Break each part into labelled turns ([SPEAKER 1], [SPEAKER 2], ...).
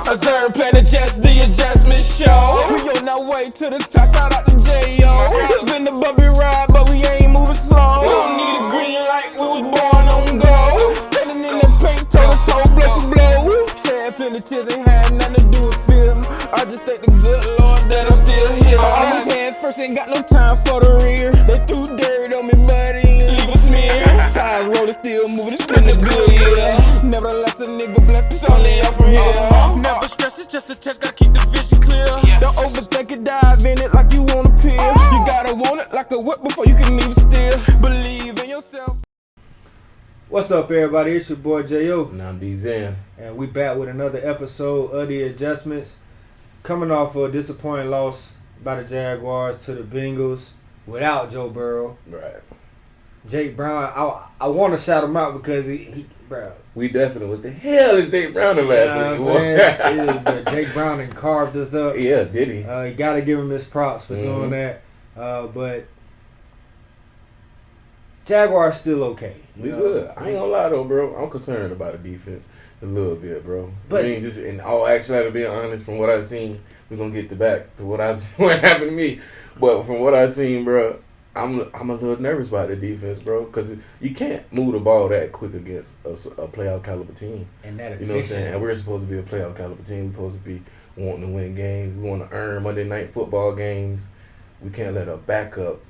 [SPEAKER 1] Observe, plan, adjust, the adjustment show. We on our way to the top, shout out to J.O. It's been a bumpy ride, but we ain't moving slow. We don't need a green light, we was born on go. Standing in the paint, toe to toe, blow for blow. Shed plenty tears, ain't had nothing to do with film. I just thank the good Lord that I'm still here. I always head first, ain't got no time for the rear. They threw dirt on me, but it ain't leave a smear. Tires rolling, still moving, it's been a good year. Nevertheless, a nigga blessed, it's only up from here. Never stress, it's just a test, gotta keep the vision clear. Don't overthink it, dive in it like you want a pill. You gotta want it like a whip before you can even steal. Believe in yourself.
[SPEAKER 2] What's up, everybody? It's your boy J.O.
[SPEAKER 3] And I'm D-Zan.
[SPEAKER 2] And we back with another episode of The Adjustments. Coming off of a disappointing loss by the Jaguars to the Bengals without Joe Burrow.
[SPEAKER 3] Right.
[SPEAKER 2] Jake Brown, I want to shout him out because he bro.
[SPEAKER 3] We definitely, what the hell is Jake Brown in last
[SPEAKER 2] week? Jake Brown and carved us up.
[SPEAKER 3] Yeah, did he?
[SPEAKER 2] You got to give him his props for doing that. But Jaguars still okay.
[SPEAKER 3] We good. I ain't gonna lie though, bro. I'm concerned about the defense a little bit, bro. But I mean, just in all actuality, to be honest, from what I've seen, we're gonna get back to what happened to me. But from what I've seen, bro, I'm a little nervous about the defense, bro, because you can't move the ball that quick against a playoff caliber team.
[SPEAKER 2] And that,
[SPEAKER 3] you know what I'm saying? And we're supposed to be a playoff caliber team. We're supposed to be wanting to win games. We want to earn Monday night football games. We can't let a backup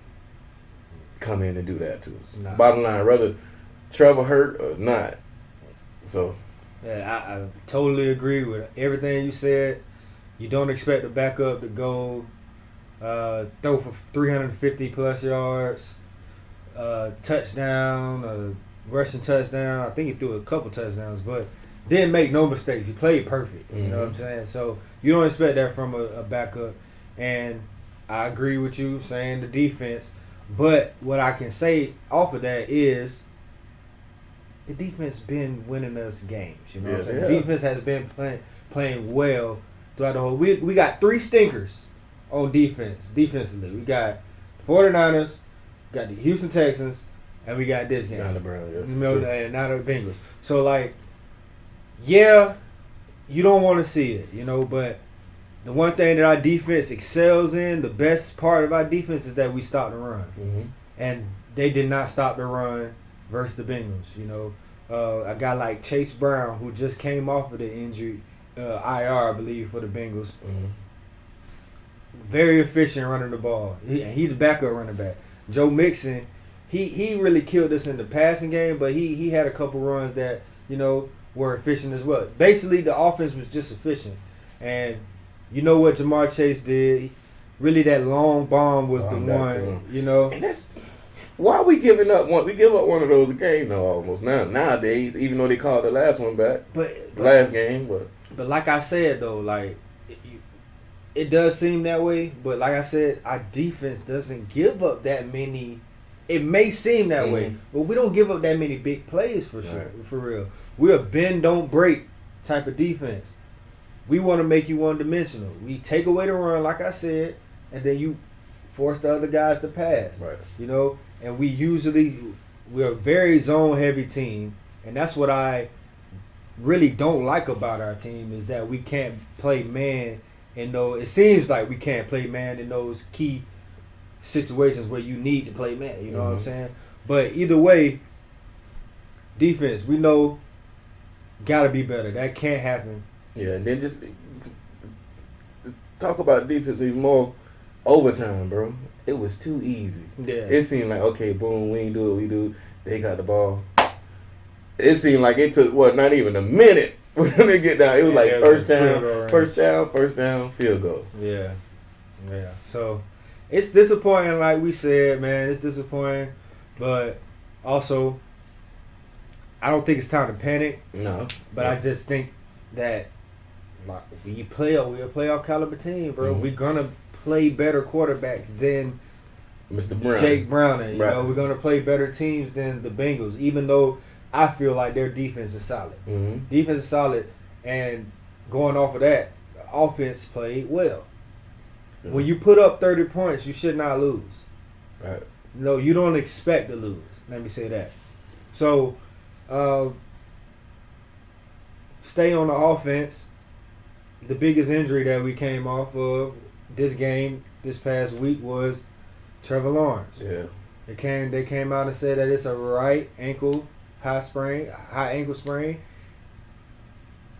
[SPEAKER 3] come in and do that to us. Nah. Bottom line, whether Trevor hurt or not. So
[SPEAKER 2] yeah, I totally agree with everything you said. You don't expect the backup to go throw for 350 plus yards, touchdown, rushing touchdown. I think he threw a couple touchdowns, but didn't make no mistakes. He played perfect. You know what I'm saying? So you don't expect that from a backup. And I agree with you saying the defense. But what I can say off of that is the defense been winning us games. You know what I'm saying? The defense has been playing well throughout the whole. We got 3 stinkers on defensively. We got the 49ers, we got the Houston Texans, and we got this game.
[SPEAKER 3] Not the Browns,
[SPEAKER 2] and not the Bengals. So, like, yeah, you don't want to see it, you know, but the one thing that our defense excels in, the best part of our defense is that we stop the run.
[SPEAKER 3] Mm-hmm.
[SPEAKER 2] And they did not stop the run versus the Bengals, you know. A guy like Chase Brown, who just came off of the injury, IR, I believe, for the Bengals.
[SPEAKER 3] Mm-hmm.
[SPEAKER 2] Very efficient running the ball. He's the backup running back. Joe Mixon, he really killed us in the passing game, but he had a couple runs that, you know, were efficient as well. Basically, the offense was just efficient. And you know what Jamar Chase did? Really, that long bomb was the one, you know.
[SPEAKER 3] And that's why we giving up one. We give up one of those a game though, almost nowadays. Even though they called the last one back, but last game. But
[SPEAKER 2] like I said though, like it does seem that way. But like I said, our defense doesn't give up that many. It may seem that way, but we don't give up that many big plays for sure. Right. For real, we're a bend don't break type of defense. We want to make you one-dimensional. We take away the run, like I said, and then you force the other guys to pass.
[SPEAKER 3] Right.
[SPEAKER 2] You know, and we're a very zone-heavy team, and that's what I really don't like about our team is that we can't play man in those. It seems like we can't play man in those key situations where you need to play man. You know what I'm saying? But either way, defense, we know, got to be better. That can't happen.
[SPEAKER 3] Yeah, and then just talk about defense even more. Overtime, bro. It was too easy.
[SPEAKER 2] Yeah.
[SPEAKER 3] It seemed like, okay, boom, we ain't do what we do. They got the ball. It seemed like it took, not even a minute for them to get down. It was first down, field goal.
[SPEAKER 2] Yeah. Yeah. So, it's disappointing, like we said, man. It's disappointing. But also, I don't think it's time to panic.
[SPEAKER 3] No.
[SPEAKER 2] But I just think that we're a playoff caliber team, bro. We're gonna play better quarterbacks than
[SPEAKER 3] Mr. Brown.
[SPEAKER 2] Jake Brown. You know, we're gonna play better teams than the Bengals, even though I feel like their defense is solid. Defense is solid, and going off of that, the offense played well. When you put up 30 points, you should not lose.
[SPEAKER 3] Right.
[SPEAKER 2] No, you don't expect to lose. Let me say that. So, stay on the offense. the biggest injury that we came off of this game this past week was Trevor Lawrence.
[SPEAKER 3] Yeah.
[SPEAKER 2] They came out and said that it's a right ankle high ankle sprain.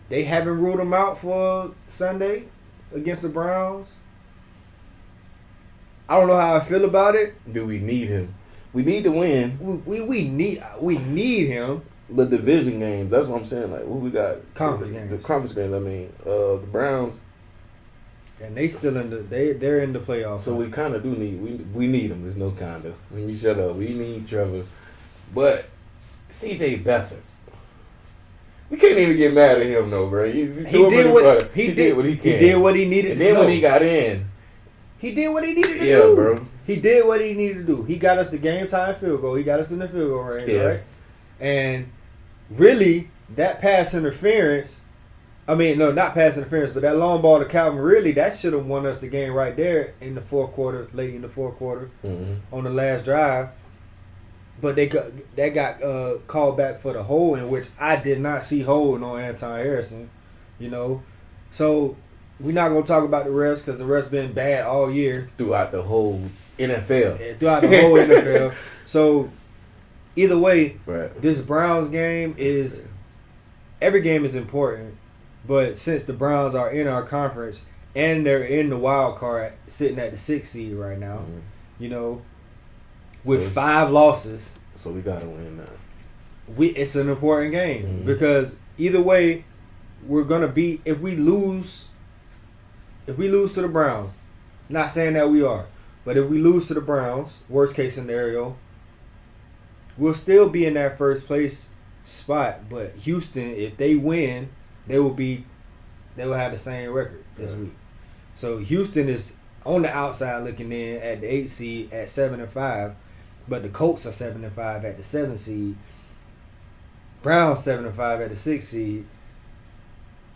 [SPEAKER 2] They haven't ruled him out for Sunday against the Browns. I don't know how I feel about it.
[SPEAKER 3] Do we need him? We need to win.
[SPEAKER 2] We need him.
[SPEAKER 3] But division games, that's what I'm saying. Like, what we got?
[SPEAKER 2] Conference games.
[SPEAKER 3] The conference games. I mean, the Browns.
[SPEAKER 2] And they still they're in the playoffs.
[SPEAKER 3] So we kind of do need we need him. There's no kind of. Let me shut up. We need Trevor, but C.J. Beathard. We can't even get mad at him, though, bro. He did what he can.
[SPEAKER 2] He did what he needed.
[SPEAKER 3] And then when he got in,
[SPEAKER 2] he did what he needed to do.
[SPEAKER 3] Yeah, bro.
[SPEAKER 2] He did what he needed to do. He got us the game time field goal. He got us in the field goal range, right? And really, that pass interference. I mean, no, not pass interference, but that long ball to Calvin, really, that should have won us the game right there in the fourth quarter, late in the fourth quarter, on the last drive. But that got called back for the holding, which I did not see holding on Anton Harrison, you know. So we're not going to talk about the refs because the refs been bad all year.
[SPEAKER 3] Throughout the whole NFL.
[SPEAKER 2] Throughout the whole NFL. So either way,
[SPEAKER 3] right.
[SPEAKER 2] This Browns game is – every game is important. But since the Browns are in our conference and they're in the wild card, sitting at the 6th seed right now, you know, with 5 losses,
[SPEAKER 3] so we gotta win that.
[SPEAKER 2] It's an important game because either way, we're gonna be. If we lose to the Browns, not saying that we are, but if we lose to the Browns, worst case scenario, we'll still be in that first place spot. But Houston, if they win, they will have the same record this week. So Houston is on the outside looking in at the 8th seed at 7-5, but the Colts are 7-5 at the 7th seed. Browns 7-5 at the 6th seed.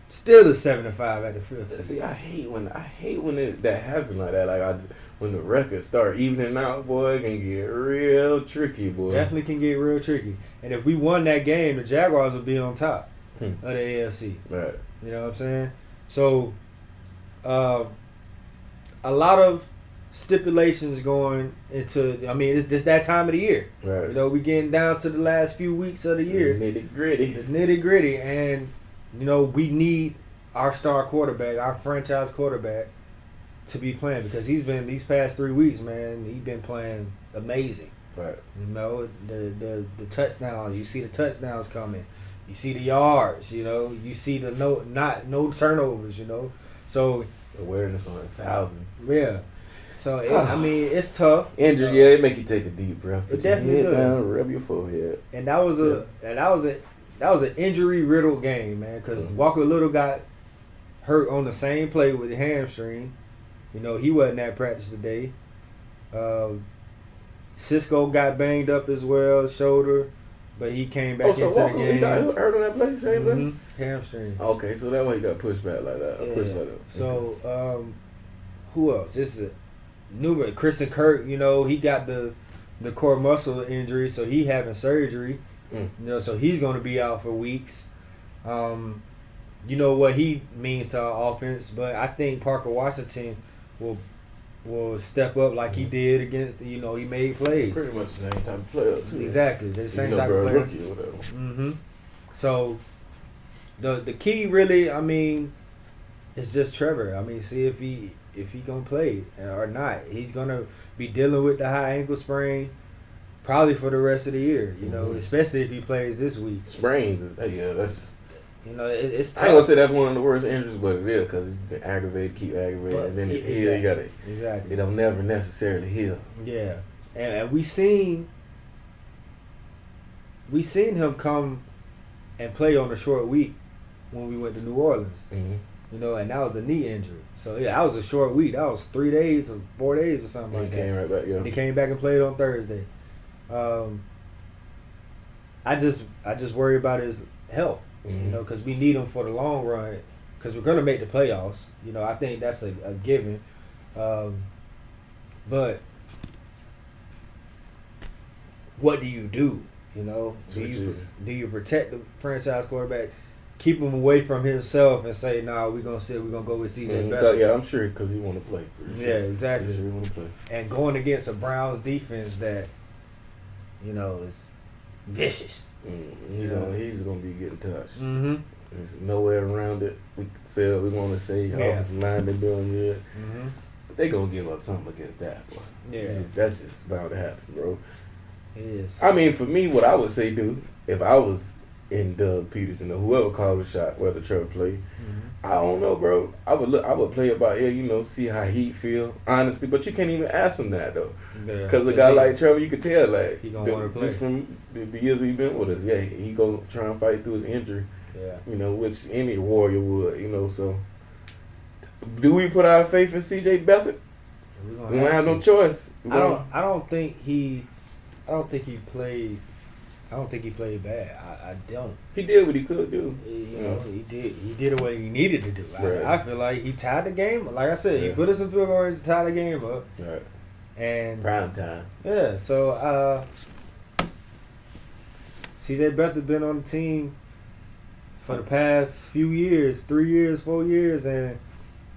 [SPEAKER 2] Still the 7-5 at the 5th seed.
[SPEAKER 3] See, I hate when that happens like that. Like when the records start evening out, boy, it can get real tricky, boy.
[SPEAKER 2] Definitely can get real tricky. And if we won that game, the Jaguars would be on top of the AFC.
[SPEAKER 3] Right.
[SPEAKER 2] You know what I'm saying? So, a lot of stipulations going into. I mean, it's that time of the year.
[SPEAKER 3] Right.
[SPEAKER 2] You know, we getting down to the last few weeks of the year.
[SPEAKER 3] The
[SPEAKER 2] nitty gritty, and you know we need our star quarterback, our franchise quarterback, to be playing because he's been these past 3 weeks, man. He's been playing amazing.
[SPEAKER 3] Right.
[SPEAKER 2] You know the touchdowns. You see the touchdowns coming. You see the yards, you know. You see the no turnovers, you know. So
[SPEAKER 3] awareness on 1,000.
[SPEAKER 2] Yeah. So I mean, it's tough.
[SPEAKER 3] Injury, it make you take a deep breath.
[SPEAKER 2] It definitely does.
[SPEAKER 3] Down, rub your forehead.
[SPEAKER 2] And that was an injury riddled game, man. Because Walker Little got hurt on the same play with the hamstring. You know, he wasn't at practice today. Cisco got banged up as well, shoulder. But he came back into
[SPEAKER 3] Walker,
[SPEAKER 2] the game.
[SPEAKER 3] He got hurt on that play, same play?
[SPEAKER 2] Hamstring.
[SPEAKER 3] Okay, so that way he got pushed back like that.
[SPEAKER 2] Yeah. So, who else? This is a Christian Kirk, you know, he got the core muscle injury, so he having surgery. You know, so he's going to be out for weeks. You know what he means to our offense, but I think Parker Washington will step up like he did against, you know, he made plays.
[SPEAKER 3] Pretty much the same type of player, too.
[SPEAKER 2] Exactly. The same type of player.
[SPEAKER 3] Rookie or whatever.
[SPEAKER 2] So, the key really, I mean, is just Trevor. I mean, see if he going to play or not. He's going to be dealing with the high ankle sprain probably for the rest of the year, you know, especially if he plays this week.
[SPEAKER 3] Sprains, that's...
[SPEAKER 2] You know, it's tough.
[SPEAKER 3] I ain't gonna say that's one of the worst injuries, but it is because it's aggravated, keep aggravating, and then it heal. You gotta, it don't never necessarily heal.
[SPEAKER 2] Yeah, and we seen him come and play on a short week when we went to New Orleans. You know, and that was a knee injury. So yeah, that was a short week. That was 3 days or 4 days or something like that.
[SPEAKER 3] He came right back. Yeah,
[SPEAKER 2] and he came back and played on Thursday. I just worry about his health. You know, because we need him for the long run. Because we're gonna make the playoffs. You know, I think that's a given. But what do you do? You know, do you protect the franchise quarterback? keep him away from himself and say, "Nah, we're gonna go with CJ Beathard."
[SPEAKER 3] Yeah, I'm sure because he want to play.
[SPEAKER 2] Sure. Yeah, exactly.
[SPEAKER 3] Sure he want to play.
[SPEAKER 2] And going against a Browns defense that, is vicious.
[SPEAKER 3] He's gonna be getting touched.
[SPEAKER 2] Mm-hmm.
[SPEAKER 3] There's nowhere around it. We say what we want to say. Offensive line they're doing good.
[SPEAKER 2] Mm-hmm.
[SPEAKER 3] But they gonna give up something against that. Boy.
[SPEAKER 2] Yeah,
[SPEAKER 3] that's just bound to happen, bro.
[SPEAKER 2] It is.
[SPEAKER 3] I mean, for me, what I would say, dude, if I was in Doug Peterson or whoever called the shot, whether Trevor played, I don't know, bro. I would play it by ear, see how he feel, honestly. But you can't even ask him that though, because a guy like Trevor, you could tell like
[SPEAKER 2] he gonna want to play
[SPEAKER 3] just from the years he been with us. Yeah, he go try and fight through his injury.
[SPEAKER 2] Yeah,
[SPEAKER 3] which any warrior would. So, do we put our faith in CJ Beathard? We don't have no choice.
[SPEAKER 2] I don't think he played. I don't think he played bad. I don't.
[SPEAKER 3] He did what he could do.
[SPEAKER 2] He did what he needed to do.
[SPEAKER 3] Right.
[SPEAKER 2] I feel like he tied the game. Like I said, he put us in field goals to tie the game up.
[SPEAKER 3] Right.
[SPEAKER 2] And
[SPEAKER 3] prime time.
[SPEAKER 2] Yeah. So CJ Beathard been on the team for the past few years, 3 years, 4 years, and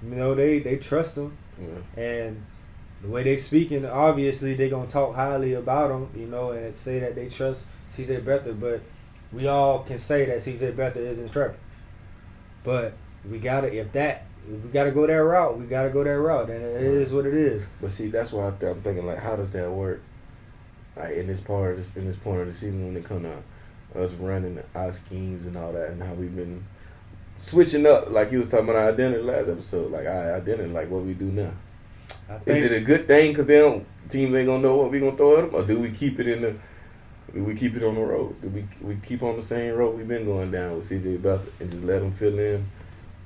[SPEAKER 2] they trust him.
[SPEAKER 3] Yeah.
[SPEAKER 2] And the way they speaking, obviously they gonna talk highly about him, and say that they trust CJ Beathard, but we all can say that CJ Beathard isn't Trevor. But we gotta go that route. We gotta go that route, and it is what it is.
[SPEAKER 3] But see, that's why I'm thinking like, how does that work? Like in this point of the season when it come out, us running our schemes and all that, and how we've been switching up. Like you was talking about our identity last episode, like our identity, like what we do now. Is it a good thing because teams ain't gonna know what we gonna throw at them, or do we keep it on the road? Do we keep on the same road we've been going down with CJ Beathard and just let him fill in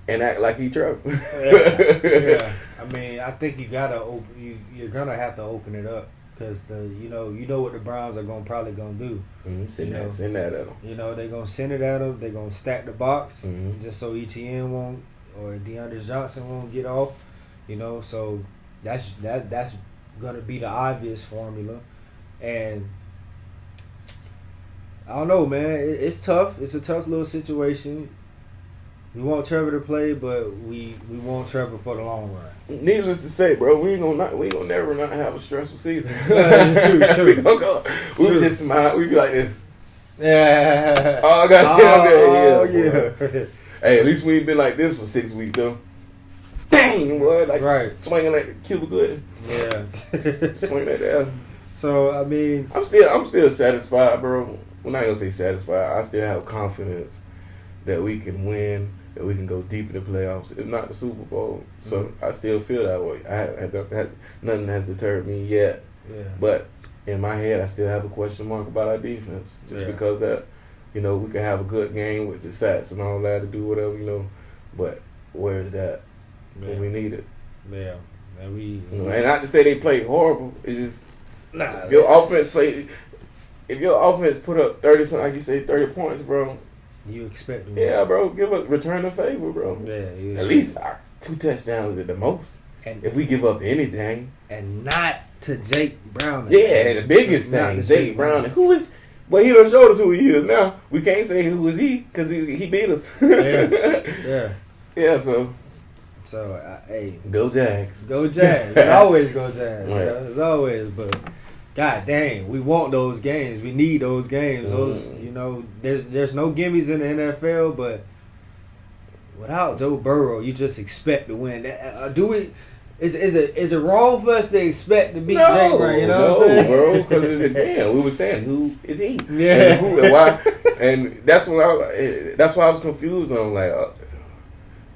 [SPEAKER 3] and act like he Trevor?
[SPEAKER 2] Yeah. I mean, I think you're gonna have to open it up because you know what the Browns are probably gonna do.
[SPEAKER 3] Send that at them.
[SPEAKER 2] They're gonna send it at them. They're gonna stack the box just so ETN won't or DeAndre Johnson won't get off. So. That's gonna be the obvious formula, and I don't know, man. It's tough. It's a tough little situation. We want Trevor to play, but we want Trevor for the long run.
[SPEAKER 3] Needless to say, bro, we ain't gonna never not have a stressful season.
[SPEAKER 2] True.
[SPEAKER 3] We gonna go. We would just smile. We be like this.
[SPEAKER 2] Yeah.
[SPEAKER 3] Oh, God.
[SPEAKER 2] Yeah.
[SPEAKER 3] Hey, at least we ain't been like this for 6 weeks though. Bang, boy, like
[SPEAKER 2] right.
[SPEAKER 3] Swinging like the Cuba Gooding.
[SPEAKER 2] Yeah.
[SPEAKER 3] Swing that down.
[SPEAKER 2] So I mean,
[SPEAKER 3] I'm still satisfied, bro. Well, not gonna say satisfied. I still have confidence that we can win, that we can go deep in the playoffs, if not the Super Bowl. So I still feel that way. Nothing has deterred me yet.
[SPEAKER 2] Yeah.
[SPEAKER 3] But in my head, I still have a question mark about our defense, just because that, we can have a good game with the sats and all that to do whatever, But where is that? When we need it.
[SPEAKER 2] Yeah. And
[SPEAKER 3] and not to say they played horrible. It's just if your offense put up 30, like you say, 30 points, bro.
[SPEAKER 2] You expect them.
[SPEAKER 3] Yeah, bro. Return the favor, bro.
[SPEAKER 2] Yeah.
[SPEAKER 3] At least 2 touchdowns at the most. And if we give up anything,
[SPEAKER 2] and not to Jake Brown.
[SPEAKER 3] Yeah, the biggest thing, Jake Brown. Who is? Well, he done showed us who he is now. We can't say who is he because he beat us. Yeah.
[SPEAKER 2] So, hey.
[SPEAKER 3] Go Jags.
[SPEAKER 2] Go Jags. It always go Jags.
[SPEAKER 3] Right.
[SPEAKER 2] It's always, but God dang, we want those games. We need those games. Those, there's no gimmies in the NFL, but without Joe Burrow, you just expect to win. Do we? Is it wrong for us to expect to beat Jake Brown? What I'm saying?
[SPEAKER 3] Bro, because again, we were saying who is he?
[SPEAKER 2] Yeah.
[SPEAKER 3] And who and why? And that's why I was confused on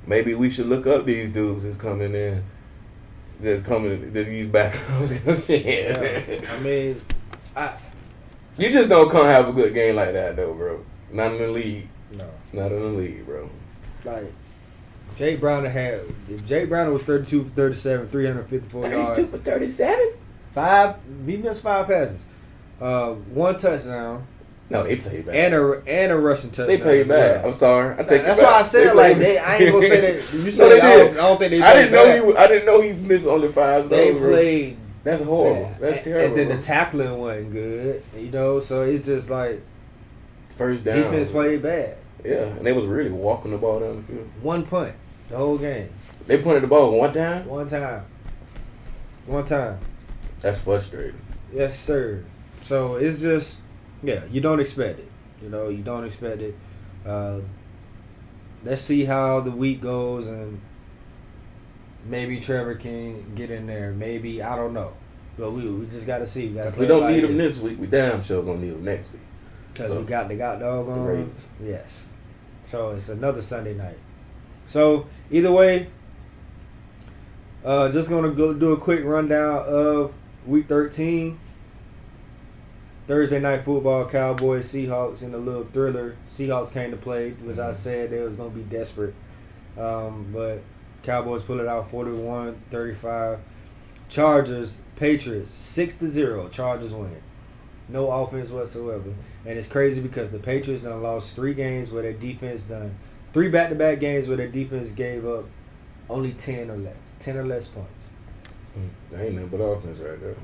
[SPEAKER 3] maybe we should look up these dudes that's coming in. That's coming to use backups.
[SPEAKER 2] Yeah. I mean,
[SPEAKER 3] you just don't come have a good game like that though, bro. Not in the league.
[SPEAKER 2] No.
[SPEAKER 3] Not in the league, bro.
[SPEAKER 2] Like Jake Brown if Jake Brown was 32 for 37, 354 yards.
[SPEAKER 3] 32 for 37?
[SPEAKER 2] He missed 5 passes. 1 touchdown.
[SPEAKER 3] No, they played bad.
[SPEAKER 2] And a rushing touchdown.
[SPEAKER 3] They played bad. I'm sorry. I take
[SPEAKER 2] That's
[SPEAKER 3] it back.
[SPEAKER 2] why I said I ain't gonna say that. You said
[SPEAKER 3] no, they did.
[SPEAKER 2] I don't think they.
[SPEAKER 3] I didn't know he missed only 5.
[SPEAKER 2] They played.
[SPEAKER 3] That's horrible.
[SPEAKER 2] Bad.
[SPEAKER 3] That's terrible.
[SPEAKER 2] And then the tackling wasn't good. So it's just like
[SPEAKER 3] first down.
[SPEAKER 2] Defense played bad.
[SPEAKER 3] Yeah, and they was really walking the ball down the field.
[SPEAKER 2] One punt the whole game.
[SPEAKER 3] They punted the ball one time?
[SPEAKER 2] One time.
[SPEAKER 3] That's frustrating.
[SPEAKER 2] Yes, sir. So it's just, you don't expect it. You don't expect it. Let's see how the week goes, and maybe Trevor can get in there. Maybe, I don't know. But we just got to see.
[SPEAKER 3] If we don't need him this week, we damn sure going to need him next week.
[SPEAKER 2] Because they got doggone.
[SPEAKER 3] The Ravens.
[SPEAKER 2] Yes. So it's another Sunday night. So either way, just going to go do a quick rundown of Week 13. Thursday night football, Cowboys, Seahawks in a little thriller. Seahawks came to play, which I said they was going to be desperate. But Cowboys pull it out 41-35. Chargers, Patriots, 6-0. Chargers win. No offense whatsoever. And it's crazy because the Patriots done lost 3 games where their defense done 3 back-to-back games where their defense gave up only 10 or less points.
[SPEAKER 3] That ain't nothing but offense right there.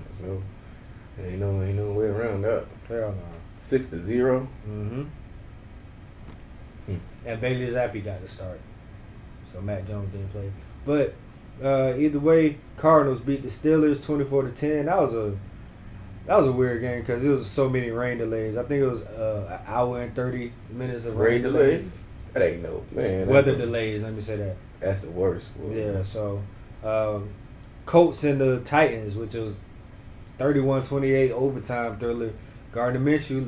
[SPEAKER 3] Ain't no way around that.
[SPEAKER 2] Hell no.
[SPEAKER 3] 6-0.
[SPEAKER 2] Mm-hmm. And Bailey Zappi got to start. So Matt Jones didn't play. But either way, Cardinals beat the Steelers 24-10. That was a weird game because it was so many rain delays. I think it was an hour and 30 minutes of rain delays.
[SPEAKER 3] That ain't no, man.
[SPEAKER 2] Weather delays, let me say that.
[SPEAKER 3] That's the worst. Boy.
[SPEAKER 2] Yeah, so Colts and the Titans, which was 31-28 overtime thriller. Gardner Minshew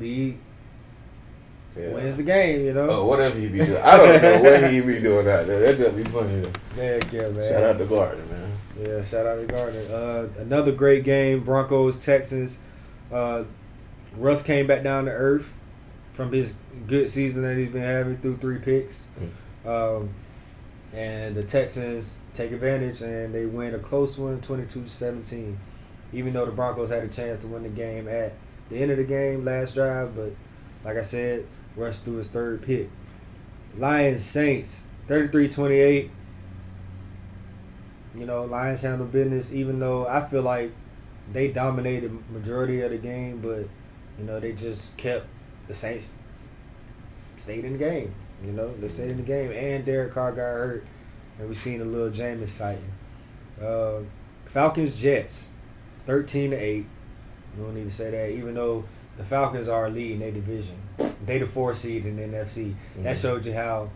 [SPEAKER 2] wins the game,
[SPEAKER 3] Oh, whatever he be doing. I don't know what he be doing out there. That just be funny.
[SPEAKER 2] Yeah, man.
[SPEAKER 3] Shout out to Gardner, man.
[SPEAKER 2] Yeah, shout out to Gardner. Another great game, Broncos, Texans. Russ came back down to earth from his good season that he's been having through 3 picks. And the Texans take advantage, and they win a close one, 22-17. Even though the Broncos had a chance to win the game at the end of the game, last drive. But like I said, Russ threw his 3rd pick. Lions, Saints, 33-28. Lions handled business, even though I feel like they dominated majority of the game, but they just kept the Saints stayed in the game. They stayed in the game, and Derek Carr got hurt, and we seen a little Jameis sighting. Falcons, Jets, 13-8. We don't need to say that, even though the Falcons are leading their division. They the 4th seed in the NFC. That showed you how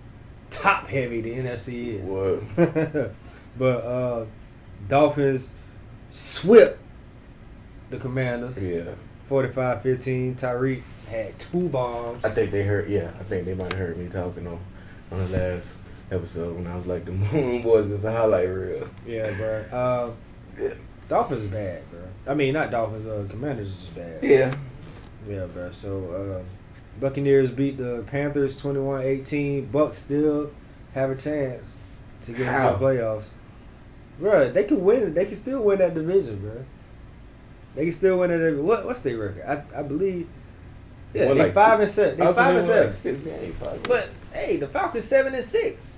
[SPEAKER 2] top heavy the NFC is.
[SPEAKER 3] What?
[SPEAKER 2] But Dolphins swept the Commanders.
[SPEAKER 3] Yeah.
[SPEAKER 2] 45-15. Tyreek had 2 bombs.
[SPEAKER 3] I think they might have heard me talking on the last episode when I was like, the Moon Boys is a highlight reel.
[SPEAKER 2] Yeah, bro. Dolphins is bad, bro. I mean, not Dolphins. Commanders is just bad.
[SPEAKER 3] Yeah.
[SPEAKER 2] Yeah, bro. So, Buccaneers beat the Panthers 21-18. Bucs still have a chance to get into the playoffs. Bro, they can win. They can still win that division, bro. They can still win it. What's their record? I believe. Yeah, they 5-7. They 5-7.
[SPEAKER 3] Like 6 games.
[SPEAKER 2] But hey, the Falcons 7-6.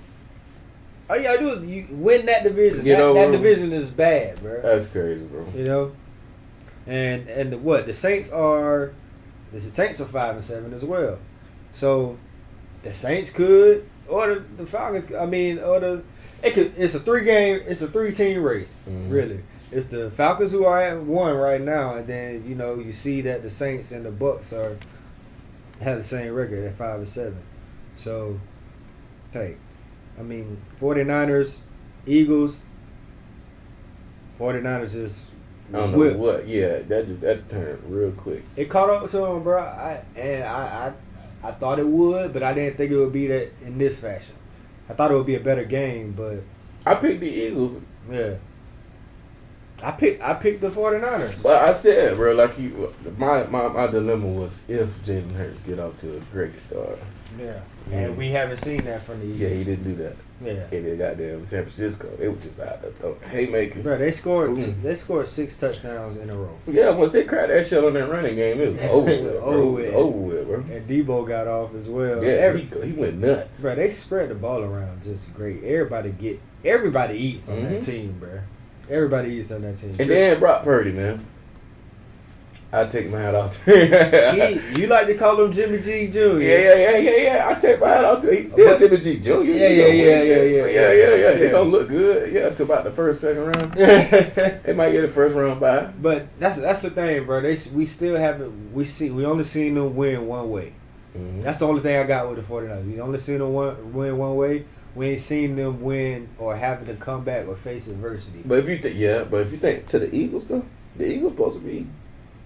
[SPEAKER 2] All you gotta do is you win that division. That division is bad, bro.
[SPEAKER 3] That's crazy, bro.
[SPEAKER 2] And the Saints are 5-7 as well. So the Saints could, or the Falcons. It's a 3-team race, really. It's the Falcons who are at 1 right now, and then you see that the Saints and the Bucs have the same record at 5-7. So, hey, 49ers, Eagles. 49ers just
[SPEAKER 3] I don't know what. Yeah, that turned real quick.
[SPEAKER 2] It caught up to them, bro. I thought it would, but I didn't think it would be that in this fashion. I thought it would be a better game, but
[SPEAKER 3] I picked the Eagles.
[SPEAKER 2] Yeah. I picked the 49ers.
[SPEAKER 3] But I said, bro, like my dilemma was if Jalen Hurts get off to a great start.
[SPEAKER 2] Yeah. And we haven't seen that from the Eagles.
[SPEAKER 3] Yeah, he didn't do that.
[SPEAKER 2] Yeah.
[SPEAKER 3] And they goddamn San Francisco, they were just out there throwing haymakers.
[SPEAKER 2] Bro, they scored 6 touchdowns in a row.
[SPEAKER 3] Yeah, once they cracked that shit on that running game, it was over with, bro. It was over with, bro.
[SPEAKER 2] And Debo got off as well.
[SPEAKER 3] Yeah, he went nuts.
[SPEAKER 2] Bro, they spread the ball around just great. Everybody eats on that team, bro. Everybody eats on that team.
[SPEAKER 3] And then Brock Purdy, man. I take my hat off.
[SPEAKER 2] You like to call him Jimmy G Jr.
[SPEAKER 3] Yeah. I take my hat off. He's still Jimmy G Jr. Yeah. He don't look good. Yeah, to about the first, second round. They might get a first round bye.
[SPEAKER 2] But that's the thing, bro. We still haven't. We only seen them win one way. Mm-hmm. That's the only thing I got with the 49ers. We only seen them win one way. We ain't seen them win or having to come back or face adversity.
[SPEAKER 3] But if you think to the Eagles though, the Eagles supposed to be.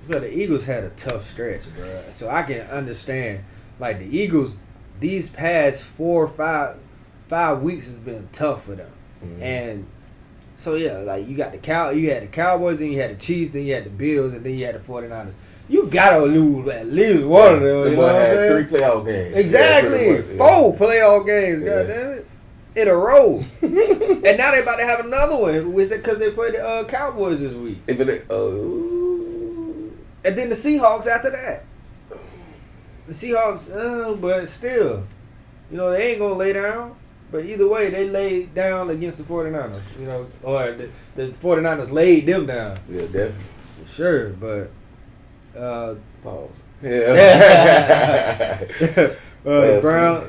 [SPEAKER 2] But the Eagles had a tough stretch, bro. So I can understand. Like the Eagles, these past 4 or 5 weeks has been tough for them. Mm-hmm. And so yeah, like you had the Cowboys, then you had the Chiefs, then you had the Bills, and then you had the 49ers. You gotta lose at least one of them.
[SPEAKER 3] The boy had 3 playoff games.
[SPEAKER 2] Exactly.
[SPEAKER 3] Yeah,
[SPEAKER 2] 4 playoff games, goddamn it. In a row. And now they about to have another one. Was it because they played the Cowboys this week? And then the Seahawks after that. The Seahawks, but still, they ain't going to lay down. But either way, they laid down against the 49ers, or the 49ers laid them down.
[SPEAKER 3] Yeah, definitely.
[SPEAKER 2] For sure, but...
[SPEAKER 3] Pause. Yeah.
[SPEAKER 2] Rams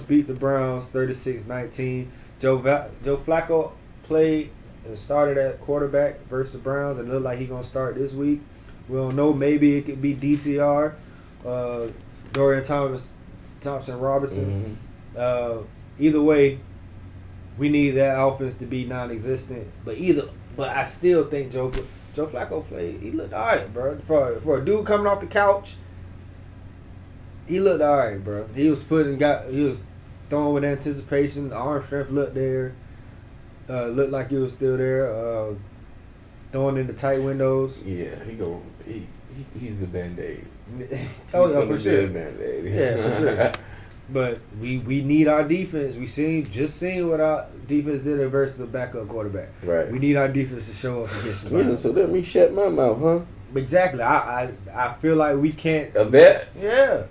[SPEAKER 2] beat the Browns 36-19. Joe Flacco played and started at quarterback versus the Browns, and looked like he's gonna start this week. We don't know. Maybe it could be DTR, Dorian Thompson Robinson. Mm-hmm. Either way, we need that offense to be non-existent. But I still think Joe Flacco played. He looked alright, bro. For a dude coming off the couch, he looked alright, bro. He was throwing with anticipation. The arm strength looked there. Looked like he was still there. Throwing in the tight windows.
[SPEAKER 3] Yeah, he's a Band-Aid.
[SPEAKER 2] For sure.
[SPEAKER 3] Band-Aid.
[SPEAKER 2] Yeah, for sure. But we need our defense. Just seen what our defense did versus the backup quarterback.
[SPEAKER 3] Right.
[SPEAKER 2] We need our defense to show up against the Browns.
[SPEAKER 3] Yeah, so let me shut my mouth, huh?
[SPEAKER 2] Exactly. I feel like we can't.
[SPEAKER 3] A vet?
[SPEAKER 2] Yeah.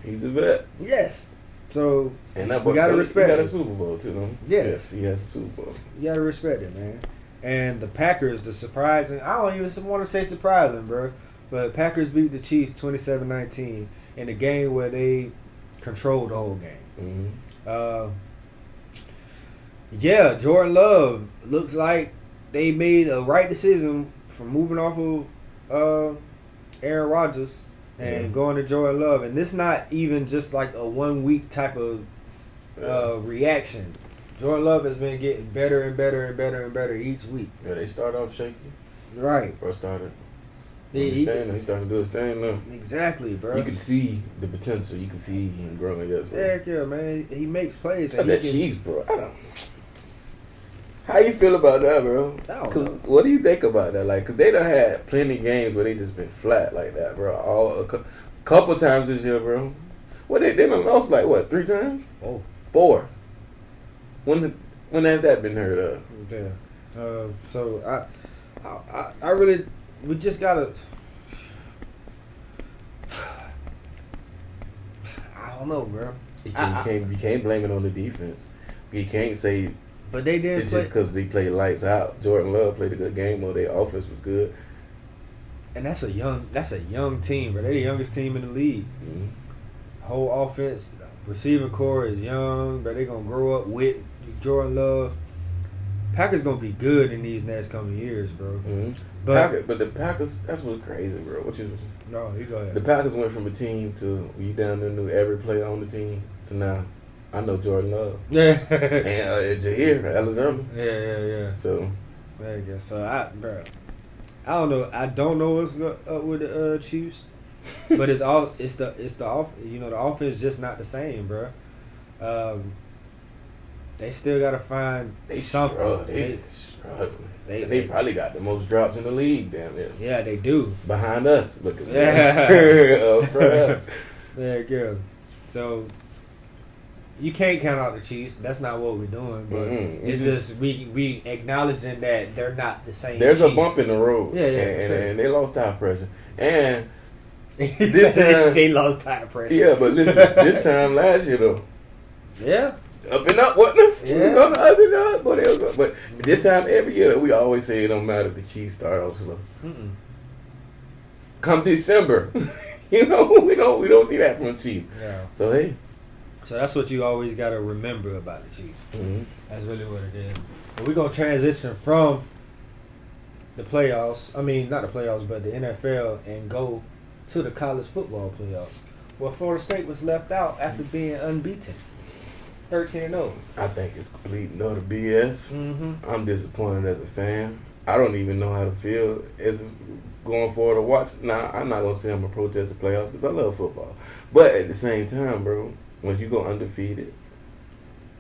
[SPEAKER 3] He's a vet.
[SPEAKER 2] Yes. So
[SPEAKER 3] and
[SPEAKER 2] we gotta respect.
[SPEAKER 3] He got a Super Bowl too, though.
[SPEAKER 2] Yes,
[SPEAKER 3] he has a Super Bowl.
[SPEAKER 2] You gotta respect it, man. And the Packers, the surprising. I don't even want to say surprising, bro. But Packers beat the Chiefs 27-19 in a game where they controlled the whole game. Mm-hmm. Jordan Love looks like they made a right decision for moving off of Aaron Rodgers and going to Jordan Love. And this not even just like a 1 week type of reaction. Jordan Love has been getting better and better and better and better each week.
[SPEAKER 3] Yeah, they start off shaky.
[SPEAKER 2] Right.
[SPEAKER 3] First started. He's starting to do his thing now.
[SPEAKER 2] Exactly, bro.
[SPEAKER 3] You can see the potential. You can see him growing.
[SPEAKER 2] Yeah, man. He makes plays.
[SPEAKER 3] And that Chiefs, bro. How you feel about that, bro? Because what do you think about that? Like, because they done had plenty of games where they just been flat like that, bro. A couple times this year, bro. What they done lost like what 3 times? 4. When has that been heard of?
[SPEAKER 2] Yeah. So I really. We just gotta. I don't know, bro.
[SPEAKER 3] You can't blame it on the defense. You can't say.
[SPEAKER 2] But they didn't.
[SPEAKER 3] It's just because they played lights out. Jordan Love played a good game, though their offense was good.
[SPEAKER 2] And that's a young team, bro. They're the youngest team in the league. Mm-hmm. Whole offense, receiving core is young, but they're gonna grow up with Jordan Love. Packers gonna be good in these next coming years, bro.
[SPEAKER 3] Mm-hmm. But the Packers, that's what's crazy, bro.
[SPEAKER 2] No, you go ahead.
[SPEAKER 3] The Packers went from a team to you down there knew every player on the team to now I know Jordan Love.
[SPEAKER 2] Yeah.
[SPEAKER 3] And Jair from Arizona.
[SPEAKER 2] Yeah.
[SPEAKER 3] So
[SPEAKER 2] there you go. So I don't know. I don't know what's up with the Chiefs, but it's the offense just not the same, bro. They still gotta find something.
[SPEAKER 3] They probably got the most drops in the league, damn it.
[SPEAKER 2] Yeah, they do.
[SPEAKER 3] Behind us, look at
[SPEAKER 2] that. There you go. So you can't count out the Chiefs. That's not what we're doing. But it's just we acknowledging that they're not the same.
[SPEAKER 3] There's
[SPEAKER 2] Chiefs.
[SPEAKER 3] a bump in the road.
[SPEAKER 2] Yeah,
[SPEAKER 3] and they lost tire pressure. And
[SPEAKER 2] this time they lost tire pressure.
[SPEAKER 3] Yeah, but listen, this time last year though.
[SPEAKER 2] Yeah.
[SPEAKER 3] Up and up, wasn't it?
[SPEAKER 2] Yeah.
[SPEAKER 3] It was on the up and up, but this time every year we always say it don't matter if the Chiefs start off slow. come December. We don't see that from the Chiefs.
[SPEAKER 2] Yeah.
[SPEAKER 3] So hey.
[SPEAKER 2] So that's what you always got to remember about the Chiefs.
[SPEAKER 3] Mm-hmm.
[SPEAKER 2] That's really what it is. But we're going to transition from the playoffs. I mean, not the playoffs, but the NFL and go to the college football playoffs. Well, Florida State was left out after being unbeaten. 13-0.
[SPEAKER 3] I think it's complete and utter BS.
[SPEAKER 2] Mm-hmm.
[SPEAKER 3] I'm disappointed as a fan. I don't even know how to feel as going forward to watch. Nah, I'm not going to say I'm a protest the playoffs because I love football. But at the same time, bro, when you go undefeated,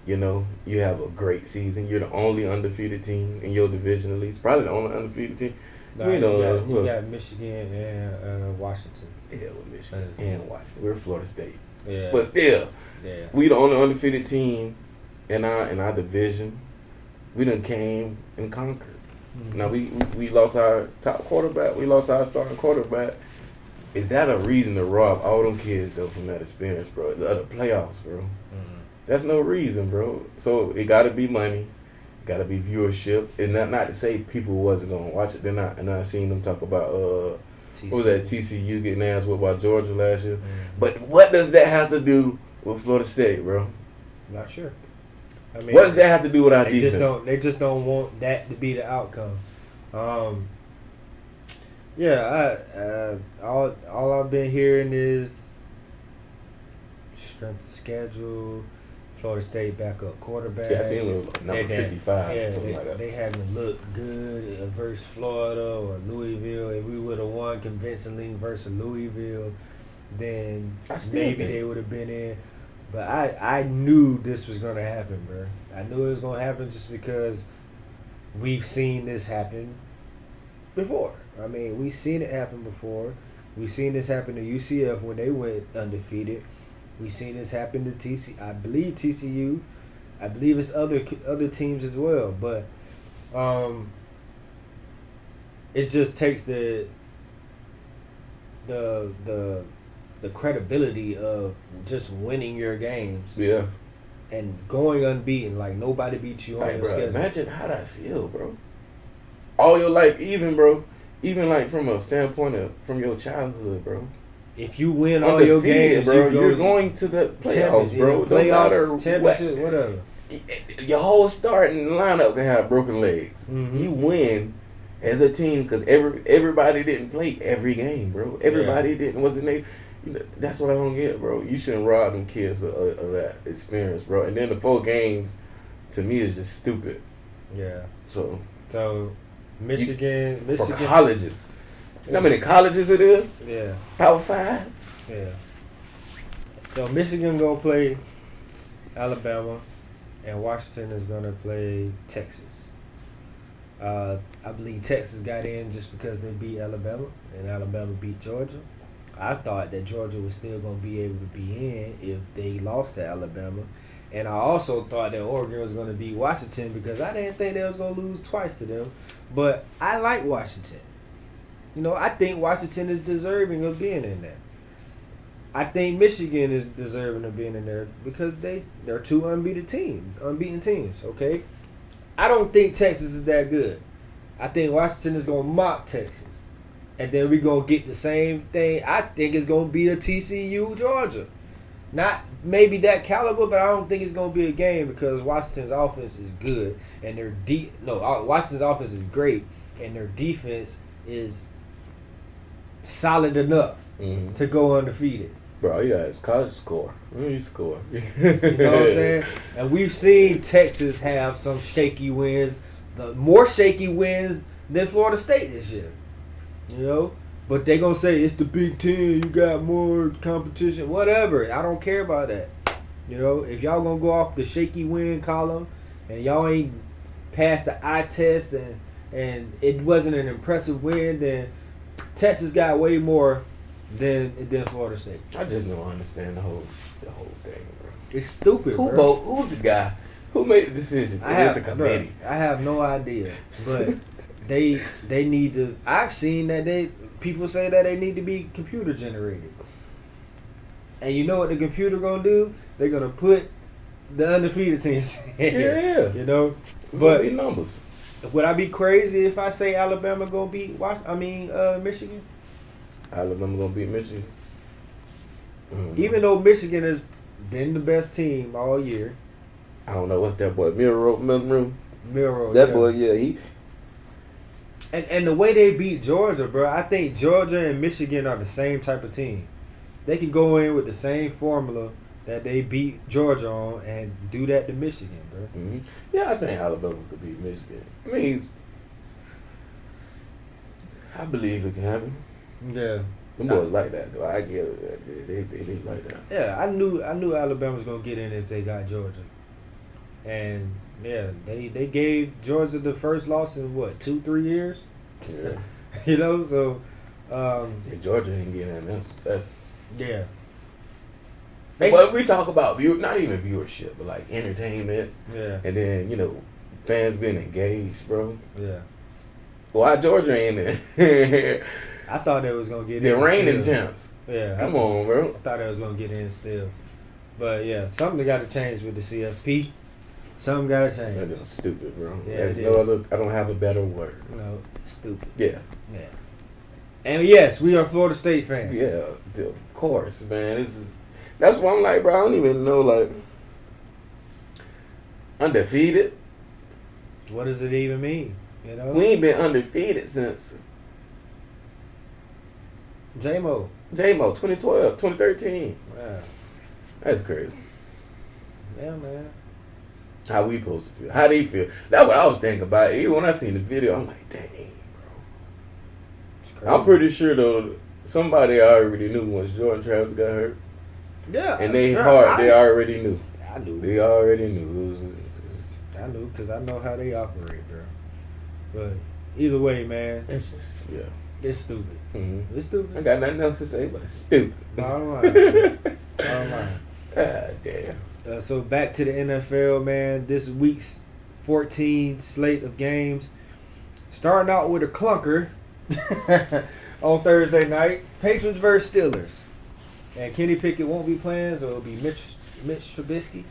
[SPEAKER 3] you have a great season. You're the only undefeated team in your division, at least. Probably the only undefeated team.
[SPEAKER 2] You got Michigan and Washington.
[SPEAKER 3] Yeah, with Michigan and Washington. We're Florida State.
[SPEAKER 2] Yeah.
[SPEAKER 3] But still, we the only undefeated team in our division. We done came and conquered. Mm-hmm. Now, we lost our top quarterback. We lost our starting quarterback. Is that a reason to rob all them kids, though, from that experience, bro? The other playoffs, bro. Mm-hmm. That's no reason, bro. So it got to be money. Got to be viewership. And not to say people wasn't going to watch it. And I seen them talk about, what was that, TCU getting ass whipped by Georgia last year. Mm-hmm. But what does that have to do with Florida State, bro?
[SPEAKER 2] Not sure. I mean,
[SPEAKER 3] what does that have to do with our defense?
[SPEAKER 2] They just don't want that to be the outcome. All I've been hearing is strength of schedule, Florida State backup quarterback.
[SPEAKER 3] Yeah, I seen number 55, something like that.
[SPEAKER 2] They haven't looked good versus Florida or Louisville. If we would have won convincingly versus Louisville, then maybe they would have been in. But I knew this was going to happen, bro. I knew it was going to happen just because we've seen this happen before. I mean, we've seen it happen before. We've seen this happen to UCF when they went undefeated. We've seen this happen to TCU. I believe TCU. I believe it's other teams as well. But it just takes the credibility of just winning your games.
[SPEAKER 3] Yeah.
[SPEAKER 2] And going unbeaten, like nobody beat you on your schedule.
[SPEAKER 3] Imagine how that feel, bro. All your life, even like from a standpoint of from your childhood, bro.
[SPEAKER 2] If you win all your games,
[SPEAKER 3] bro, you're going to the playoffs, bro. No matter
[SPEAKER 2] championship, whatever.
[SPEAKER 3] Your whole starting lineup can have broken legs. Mm-hmm. You win as a team because everybody didn't play every game, bro. Everybody wasn't. That's what I don't get, bro. You shouldn't rob them kids of that experience, bro. And then the 4 games, to me, is just stupid.
[SPEAKER 2] Yeah.
[SPEAKER 3] So
[SPEAKER 2] Michigan.
[SPEAKER 3] For colleges. You know how many colleges it is?
[SPEAKER 2] Yeah.
[SPEAKER 3] Power 5?
[SPEAKER 2] Yeah. So Michigan gonna play Alabama, and Washington is gonna play Texas. I believe Texas got in just because they beat Alabama, and Alabama beat Georgia. I thought that Georgia was still going to be able to be in if they lost to Alabama. And I also thought that Oregon was going to beat Washington because I didn't think they was going to lose twice to them. But I like Washington. I think Washington is deserving of being in there. I think Michigan is deserving of being in there because they're 2 unbeaten teams, okay? I don't think Texas is that good. I think Washington is going to mop Texas. And then we're going to get the same thing. I think it's going to be a TCU, Georgia. Not maybe that caliber, but I don't think it's going to be a game because Washington's offense is good. And Washington's offense is great. And their defense is solid enough to go undefeated.
[SPEAKER 3] Bro, yeah, it's college score. You score.
[SPEAKER 2] You know what I'm saying? And we've seen Texas have some shaky wins. The more shaky wins than Florida State this year. But they gonna say it's the Big Ten, you got more competition, whatever. I don't care about that. If y'all gonna go off the shaky win column and y'all ain't passed the eye test and it wasn't an impressive win, then Texas got way more than Florida State.
[SPEAKER 3] I just don't understand the whole thing, bro.
[SPEAKER 2] It's stupid, bro.
[SPEAKER 3] Who's the guy? Who made the decision? It's a committee.
[SPEAKER 2] Bro, I have no idea, but they need to. I've seen that people say that they need to be computer generated, and you know what the computer gonna do? They're gonna put the undefeated teams in.
[SPEAKER 3] Yeah, it's
[SPEAKER 2] but
[SPEAKER 3] be numbers.
[SPEAKER 2] Would I be crazy if I say Alabama gonna beat Michigan?
[SPEAKER 3] Alabama gonna beat Michigan.
[SPEAKER 2] Even though Michigan has been the best team all year.
[SPEAKER 3] I don't know what's that boy Milroe.
[SPEAKER 2] Milroe.
[SPEAKER 3] That boy, yeah, he.
[SPEAKER 2] And the way they beat Georgia, bro, I think Georgia and Michigan are the same type of team. They can go in with the same formula that they beat Georgia on and do that to Michigan, bro.
[SPEAKER 3] Mm-hmm. Yeah, I think Alabama could beat Michigan. I mean, I believe it can happen.
[SPEAKER 2] Yeah.
[SPEAKER 3] Them boys like that, though. I get it. They like that.
[SPEAKER 2] Yeah, I knew Alabama was gonna get in if they got Georgia. And yeah, they gave Georgia the first loss in what, 2-3 years?
[SPEAKER 3] Yeah.
[SPEAKER 2] You know, so
[SPEAKER 3] Georgia ain't getting in. That's
[SPEAKER 2] yeah.
[SPEAKER 3] But we talk about not even viewership, but like entertainment.
[SPEAKER 2] Yeah.
[SPEAKER 3] And then, fans being engaged, bro.
[SPEAKER 2] Yeah.
[SPEAKER 3] Why Georgia ain't in?
[SPEAKER 2] I thought they was gonna get in.
[SPEAKER 3] The reigning champs.
[SPEAKER 2] Yeah.
[SPEAKER 3] Come on, bro.
[SPEAKER 2] I thought they was gonna get in still. But yeah, something got to change with the CFP. Something got to change.
[SPEAKER 3] That is stupid, bro.
[SPEAKER 2] Yeah,
[SPEAKER 3] I don't have a better word.
[SPEAKER 2] No, stupid.
[SPEAKER 3] Yeah.
[SPEAKER 2] Yeah. And yes, we are Florida State fans.
[SPEAKER 3] Yeah, of course, man. That's why I'm like, bro, I don't even know, like, undefeated.
[SPEAKER 2] What does it even mean? You know?
[SPEAKER 3] We ain't been undefeated since
[SPEAKER 2] J-Mo,
[SPEAKER 3] 2012, 2013.
[SPEAKER 2] wow.
[SPEAKER 3] That's crazy.
[SPEAKER 2] Yeah, man.
[SPEAKER 3] How we supposed to feel? How they feel? That's what I was thinking about. Even when I seen the video, I'm like, dang,
[SPEAKER 2] It's
[SPEAKER 3] bro.
[SPEAKER 2] crazy.
[SPEAKER 3] I'm pretty sure, though, somebody already knew once Jordan Travis got hurt.
[SPEAKER 2] Yeah.
[SPEAKER 3] And they
[SPEAKER 2] sure,
[SPEAKER 3] they already knew.
[SPEAKER 2] I knew.
[SPEAKER 3] They already knew.
[SPEAKER 2] I knew because I know how they operate, bro. But either way, man,
[SPEAKER 3] It's just, yeah.
[SPEAKER 2] it's stupid.
[SPEAKER 3] Mm-hmm.
[SPEAKER 2] It's
[SPEAKER 3] I
[SPEAKER 2] stupid.
[SPEAKER 3] got nothing else to say, but it's stupid.
[SPEAKER 2] Bottom line. Man. Bottom line.
[SPEAKER 3] Ah, damn.
[SPEAKER 2] So back to the NFL, man. This week's 14 slate of games. Starting out with a clunker on Thursday night. Patriots versus Steelers. And Kenny Pickett won't be playing, so it'll be Mitch Trubisky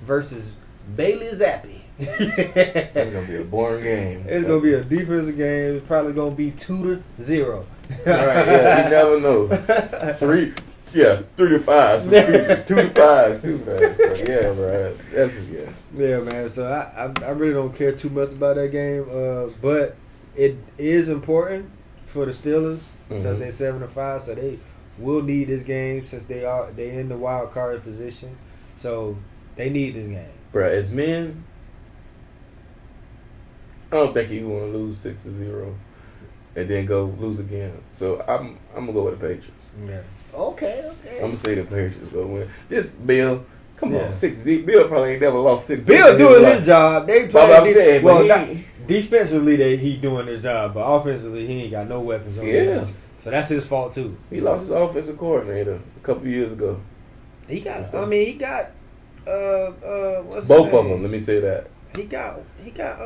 [SPEAKER 2] versus Bailey Zappi.
[SPEAKER 3] It's going to be a boring game.
[SPEAKER 2] It's going to be a defensive game. It's probably going to be 2-0.
[SPEAKER 3] All right, yeah, you never know. 3 to 5. So 2 to 5. So yeah, bro. That's yeah.
[SPEAKER 2] Yeah, man. So I really don't care too much about that game, but it is important for the Steelers because they're 7-5, so they will need this game since they're in the wild card position. So they need this game,
[SPEAKER 3] Bro, as men, I don't think you want to lose 6-0 and then go lose again. So I'm gonna go with the Patriots.
[SPEAKER 2] Yeah. Okay.
[SPEAKER 3] I'm gonna say the Patriots go win. Just Bill. Come
[SPEAKER 2] Yeah.
[SPEAKER 3] on, 6-0. Bill probably ain't never lost 6-0.
[SPEAKER 2] Bill doing his job. They
[SPEAKER 3] But I'm saying,
[SPEAKER 2] well,
[SPEAKER 3] but he,
[SPEAKER 2] defensively he doing his job, but offensively he ain't got no weapons on him. So that's his fault too.
[SPEAKER 3] he lost his offensive coordinator a couple years ago.
[SPEAKER 2] He got. I mean, he got. What's
[SPEAKER 3] Both
[SPEAKER 2] his
[SPEAKER 3] of
[SPEAKER 2] name?
[SPEAKER 3] them. Let me say that.
[SPEAKER 2] He got he got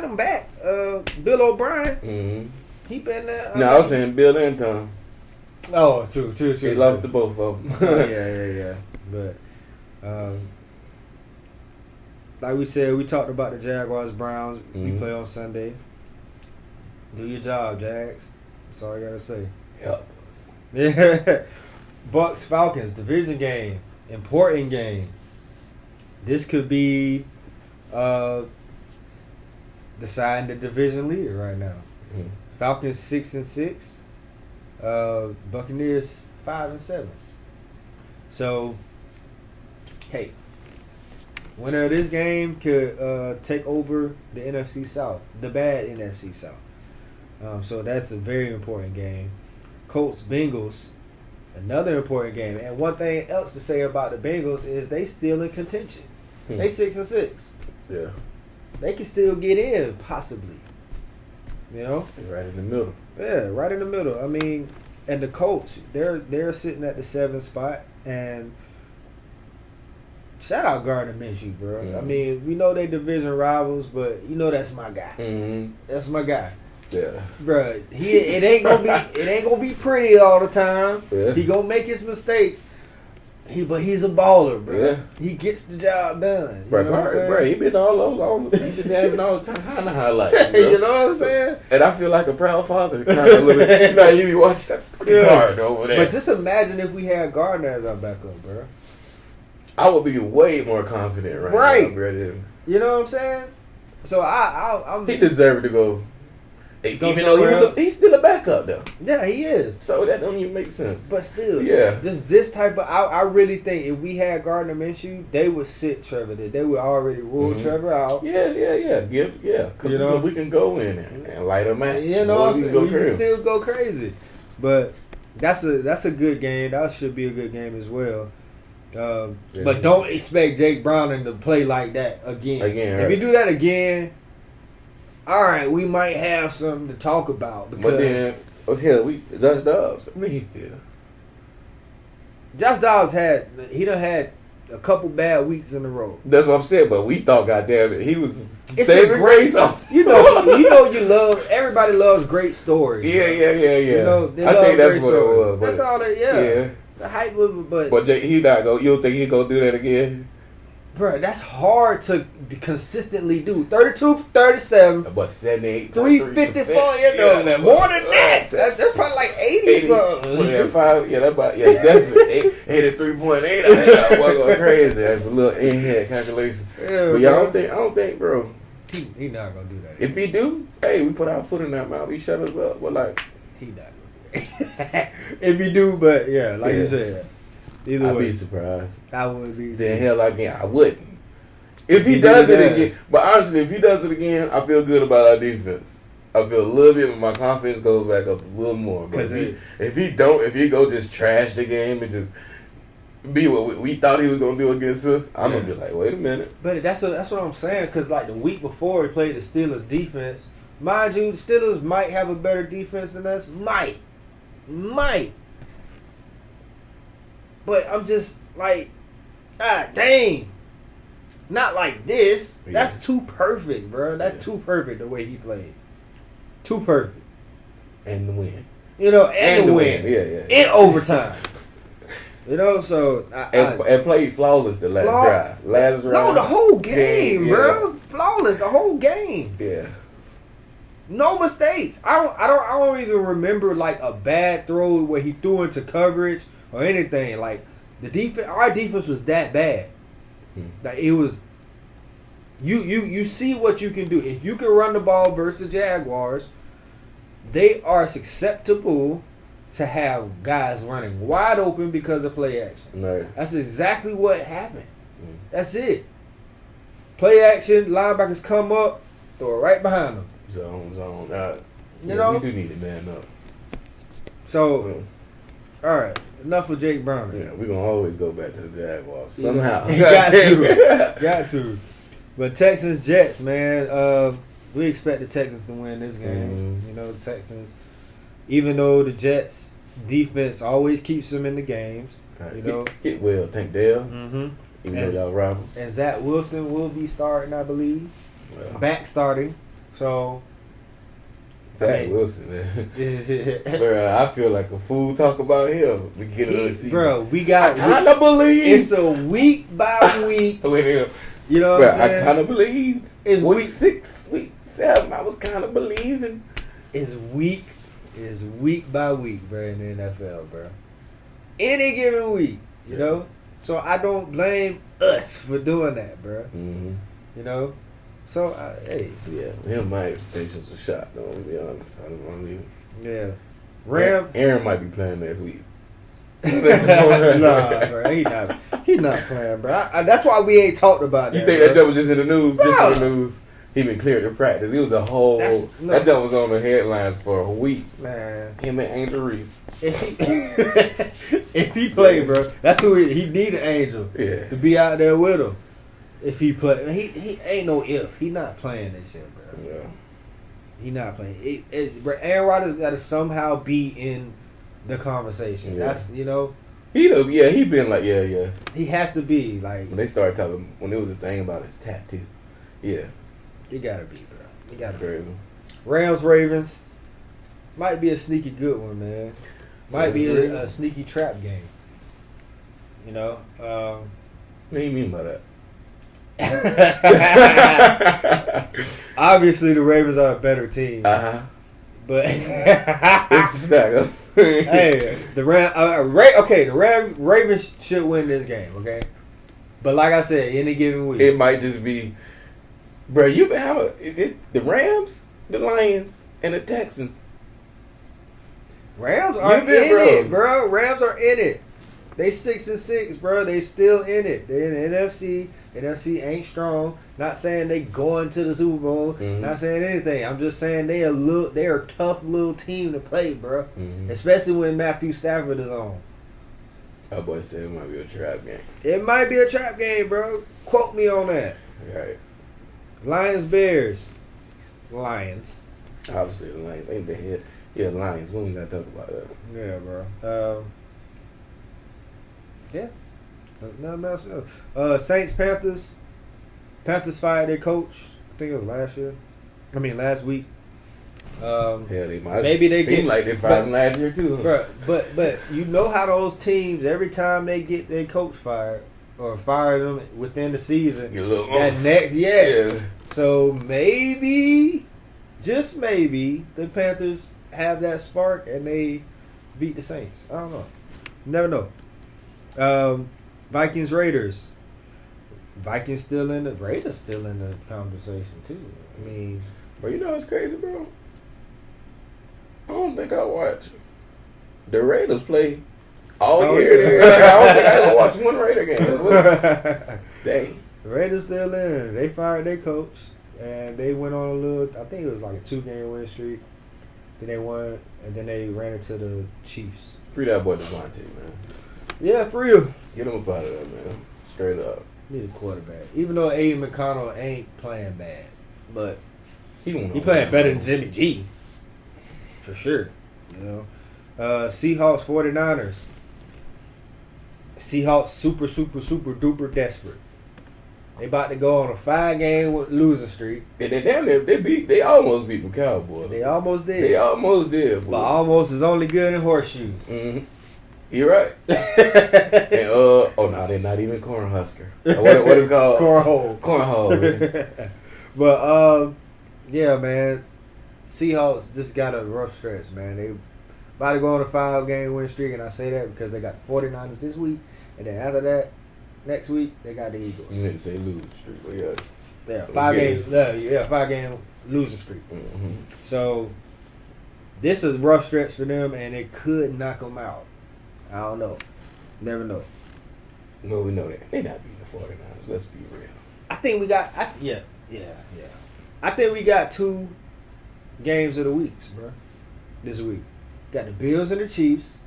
[SPEAKER 2] him back. Bill O'Brien.
[SPEAKER 3] Mm-hmm.
[SPEAKER 2] He been there.
[SPEAKER 3] No, I was saying Bill and Tom.
[SPEAKER 2] Oh, true.
[SPEAKER 3] He lost to both of them.
[SPEAKER 2] yeah. But like we said, we talked about the Jaguars Browns. We play on Sunday. Do your job, Jags. That's all I gotta say.
[SPEAKER 3] Yep.
[SPEAKER 2] Yeah. Bucks Falcons division game, important game. This could be deciding the division leader right now.
[SPEAKER 3] Mm-hmm.
[SPEAKER 2] Falcons 6-6, Buccaneers 5-7. So, hey, winner of this game could take over the NFC South, the bad NFC South. So that's a very important game. Colts Bengals, another important game. And one thing else to say about the Bengals is they still in contention. They 6-6.
[SPEAKER 3] Yeah.
[SPEAKER 2] They can still get in, possibly. You know?
[SPEAKER 3] They're right in the middle.
[SPEAKER 2] Yeah, right in the middle. I mean, and the Colts, they're sitting at the 7th spot. And shout out Gardner Minshew, bro. I mean, we know they division rivals, but you know that's my guy.
[SPEAKER 3] Mm-hmm.
[SPEAKER 2] That's my guy.
[SPEAKER 3] Yeah.
[SPEAKER 2] Bro, it ain't gonna be pretty all the time.
[SPEAKER 3] Yeah.
[SPEAKER 2] He gonna make his mistakes. But he's a baller, bro.
[SPEAKER 3] Yeah.
[SPEAKER 2] He gets the job done.
[SPEAKER 3] Bro, he been he been having all the time highlights.
[SPEAKER 2] You know what I'm saying?
[SPEAKER 3] And I feel like a proud father. Kind of you know, you be watching that guard over there.
[SPEAKER 2] But just imagine if we had Gardner as our backup, bro.
[SPEAKER 3] I would be way more confident right now, bro.
[SPEAKER 2] You know what I'm saying? So I'm.
[SPEAKER 3] He deserved to go.
[SPEAKER 2] Go
[SPEAKER 3] Even though he's still a backup though.
[SPEAKER 2] Yeah, he is.
[SPEAKER 3] So that don't even make sense.
[SPEAKER 2] But still,
[SPEAKER 3] yeah.
[SPEAKER 2] Just this type of, I really think if we had Gardner Minshew, they would sit Trevor. They would already rule Trevor out.
[SPEAKER 3] Yeah. Because we can go in and light a match.
[SPEAKER 2] You know what I'm saying? We can still go crazy. But that's a good game. That should be a good game as well. But don't expect Jake Browning to play like that again. If you do that again, all right, we might have something to talk about.
[SPEAKER 3] But then, Josh Dobbs. I mean, he's still.
[SPEAKER 2] Josh Dobbs had a couple bad weeks in a row.
[SPEAKER 3] That's what I'm saying. But we thought, goddamn it, he was saving grace.
[SPEAKER 2] You love. Everybody loves great stories.
[SPEAKER 3] Yeah.
[SPEAKER 2] You know,
[SPEAKER 3] I think that's what it was.
[SPEAKER 2] That's all that. Yeah. The hype of it, but
[SPEAKER 3] he not go. You don't think he gonna do that again?
[SPEAKER 2] Bro, that's hard to consistently do. 32 for 37.
[SPEAKER 3] But 78.
[SPEAKER 2] 354, more than that. That's probably like 80 something.
[SPEAKER 3] That's about, definitely. 83.8. I was going crazy. That's a little in-head calculation.
[SPEAKER 2] Yeah,
[SPEAKER 3] but I don't think, bro.
[SPEAKER 2] He not going to do that.
[SPEAKER 3] If he do, hey, we put our foot in that mouth. He shut us up. But like.
[SPEAKER 2] He not going to do that. If he do, but you said.
[SPEAKER 3] I'd be surprised.
[SPEAKER 2] I would be.
[SPEAKER 3] Then hell again, I wouldn't. If he does it again, but honestly, if he does it again, I feel good about our defense. I feel a little bit, but my confidence goes back up a little more. Because if he go just trash the game and just be what we thought he was gonna do against us, I'm gonna be like, wait a minute.
[SPEAKER 2] But that's what I'm saying. Because like the week before he played the Steelers defense, mind you, the Steelers might have a better defense than us. Might. But I'm just like, God dang. Not like this. Yeah. That's too perfect, bro. That's too perfect the way he played. Too perfect.
[SPEAKER 3] And the win.
[SPEAKER 2] You know, and the win.
[SPEAKER 3] Yeah.
[SPEAKER 2] In overtime. You know, so
[SPEAKER 3] and played flawless the last drive.
[SPEAKER 2] No, the whole game, bro. Flawless the whole game.
[SPEAKER 3] Yeah.
[SPEAKER 2] No mistakes. I don't even remember like a bad throw where he threw into coverage or anything. Like our defense was that bad. Like it was. You see what you can do if you can run the ball versus the Jaguars. They are susceptible to have guys running wide open because of play action.
[SPEAKER 3] Right.
[SPEAKER 2] That's exactly what happened. That's it. Play action, linebackers come up, throw it right behind them.
[SPEAKER 3] Zone.
[SPEAKER 2] You know,
[SPEAKER 3] we do need to man up.
[SPEAKER 2] So, all right, enough of Jake Browning.
[SPEAKER 3] Yeah, we're gonna always go back to the Jaguars somehow.
[SPEAKER 2] Got to. But Texans Jets, man. We expect the Texans to win this game. You know, the Texans, even though the Jets defense always keeps them in the games.
[SPEAKER 3] Right.
[SPEAKER 2] You know,
[SPEAKER 3] get well, Tank Dell. Even though y'all rivals.
[SPEAKER 2] And Zach Wilson will be starting, I believe. Well. Back starting. So
[SPEAKER 3] Zach Wilson, man. Bro, I feel like a fool talk about him beginning of the season.
[SPEAKER 2] Bro, we got.
[SPEAKER 3] I kind of believe
[SPEAKER 2] it's a week by week. You know what I'm saying?
[SPEAKER 3] I kind of believed.
[SPEAKER 2] It's
[SPEAKER 3] week 6, week 7. I was kind of believing.
[SPEAKER 2] It's week by week, bro, in the NFL, bro. Any given week, you know. So I don't blame us for doing that, bro. You know. So hey.
[SPEAKER 3] Yeah, my expectations were shot. Though, to be honest, I don't want to.
[SPEAKER 2] Yeah.
[SPEAKER 3] Aaron might be playing next week.
[SPEAKER 2] Nah, bro, he not playing, bro. That's why we ain't talked about that.
[SPEAKER 3] You think that jump was just in the news? Bro. Just in the news. He been cleared to practice. It was a whole. That jump was on the headlines for a week. Man, him and Angel Reese.
[SPEAKER 2] If he played, bro, that's who he need. An Angel, to be out there with him. If he play, he ain't no if. He not playing this shit, bro.
[SPEAKER 3] Yeah,
[SPEAKER 2] he not playing. Aaron Rodgers got to somehow be in the conversation. Yeah. That's
[SPEAKER 3] he been like
[SPEAKER 2] He has to be like
[SPEAKER 3] when they started talking when it was a thing about his tattoo. Yeah,
[SPEAKER 2] he gotta be, bro. He gotta
[SPEAKER 3] be.
[SPEAKER 2] Rams Ravens might be a sneaky good one, man. Might be a sneaky trap game. You know.
[SPEAKER 3] What do you mean by that?
[SPEAKER 2] Obviously, the Ravens are a better team. But
[SPEAKER 3] it's a stack up.
[SPEAKER 2] hey, the Ravens should win this game. Okay, but like I said, any given week,
[SPEAKER 3] it might just be, bro. You been having the Rams, the Lions, and the Texans.
[SPEAKER 2] Rams are in it, bro. Rams are in it. They 6-6, bro. They still in it. They in the NFC. The NFC ain't strong. Not saying they going to the Super Bowl.
[SPEAKER 3] Mm-hmm.
[SPEAKER 2] Not saying anything. I'm just saying they're a tough little team to play, bro.
[SPEAKER 3] Mm-hmm.
[SPEAKER 2] Especially when Matthew Stafford is on.
[SPEAKER 3] Our boy said it might be a trap game.
[SPEAKER 2] It might be a trap game, bro. Quote me on that.
[SPEAKER 3] Right.
[SPEAKER 2] Lions, Bears. Lions.
[SPEAKER 3] Obviously, the Lions ain't the head. Yeah, Lions. We ain't got to talk about that.
[SPEAKER 2] Yeah, bro. Yeah. Nothing else. Saints, Panthers. Panthers fired their coach. I think it was last week.
[SPEAKER 3] They might.
[SPEAKER 2] Maybe they
[SPEAKER 3] seem
[SPEAKER 2] get
[SPEAKER 3] like they fired him last year too.
[SPEAKER 2] Bro, but you know how those teams every time they get their coach fired or fire them within the season.
[SPEAKER 3] Yeah.
[SPEAKER 2] So maybe, just maybe, the Panthers have that spark and they beat the Saints. I don't know. Never know. Vikings, Raiders. Raiders still in the conversation too. I mean,
[SPEAKER 3] bro, you know what's crazy, bro? I don't think I watch the Raiders play all year. I don't think I ever watched one Raider game. Dang.
[SPEAKER 2] The Raiders still in. They fired their coach and they went on a little. I think it was like a 2-game win streak. Then they won, and then they ran into the Chiefs.
[SPEAKER 3] Free that boy Devontae, man.
[SPEAKER 2] Yeah, for real.
[SPEAKER 3] Get him up out of there, man. Straight up.
[SPEAKER 2] Need a quarterback. Even though Aiden McConnell ain't playing bad, but
[SPEAKER 3] he
[SPEAKER 2] playing better than Jimmy G. For sure. You know. Seahawks, 49ers. Seahawks super duper desperate. They about to go on a 5-game losing streak.
[SPEAKER 3] And they almost beat the Cowboys.
[SPEAKER 2] They almost did.
[SPEAKER 3] Boy.
[SPEAKER 2] But almost is only good in horseshoes.
[SPEAKER 3] Mm-hmm. You're right. And, they're not even Cornhusker. What is it called? Cornhole.
[SPEAKER 2] But yeah, man. Seahawks just got a rough stretch, man. They about to go on a 5-game win streak, and I say that because they got the 49ers this week, and then after that, next week they got the Eagles.
[SPEAKER 3] You didn't say losing streak, but yeah.
[SPEAKER 2] Yeah, 5-game losing streak.
[SPEAKER 3] Mm-hmm.
[SPEAKER 2] So this is a rough stretch for them, and it could knock them out. I don't know. Never know.
[SPEAKER 3] No, we know that. They not beating the 49ers. Let's be real.
[SPEAKER 2] I think we got... Yeah. I think we got 2 games of the weeks, bro. This week. Got the Bills and the Chiefs.